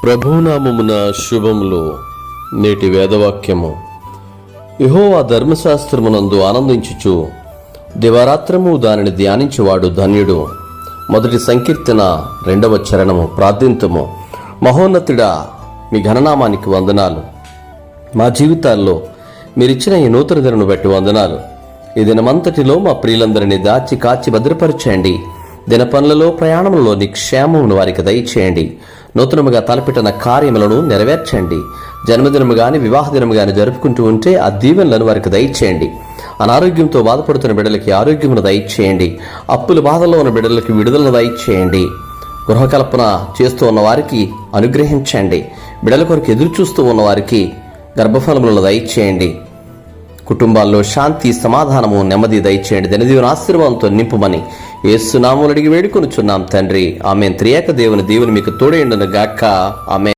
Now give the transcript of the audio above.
ప్రభునామమున శుభములు. నేటి వేదవాక్యము. యెహోవా ధర్మశాస్త్రమునందు ఆనందించుచు దివారాత్రము దానిని ధ్యానించువాడు ధన్యుడు. మొదటి సంకీర్తన 2వ చరణము. ప్రార్థింతుము. మహోన్నతుడా, మీ ఘననామానికి వందనాలు. మా జీవితాల్లో మీరిచ్చిన ఈ నూతన దినను బట్టి వందనాలు. ఈ దినమంతటిలో మా ప్రియులందరినీ దాచి కాచి భద్రపరచండి. దిన పనులలో ప్రయాణంలో నీ క్షేమమును వారికి దయచేయండి. నూతనముగా తలపెట్టిన కార్యములను నెరవేర్చండి. జన్మదినము గాని వివాహ దినము గాని జరుపుకుంటూ ఉంటే ఆ దీవెనలను వారికి దయచేయండి. అనారోగ్యంతో బాధపడుతున్న బిడ్డలకి ఆరోగ్యమును దయచేయండి. అప్పుల బాధల్లో ఉన్న బిడ్డలకి విడుదలను దయచేయండి. గృహకల్పన చేస్తూ ఉన్న వారికి అనుగ్రహించండి. బిడ్డల కొరకు ఎదురు చూస్తూ ఉన్న వారికి గర్భఫలములను దయచేయండి. కుటుంబాల్లో శాంతి, సమాధానము, నెమ్మది దయచేయండి. దినదీవన ఆశీర్వాదంతో నింపుమని యేసు నామములో అడిగి వేడుకొనుచున్నాం తండ్రి. ఆమేన్. త్రియేక దేవుని దీవెన మీకు తోడైయుండును గాక. ఆమేన్.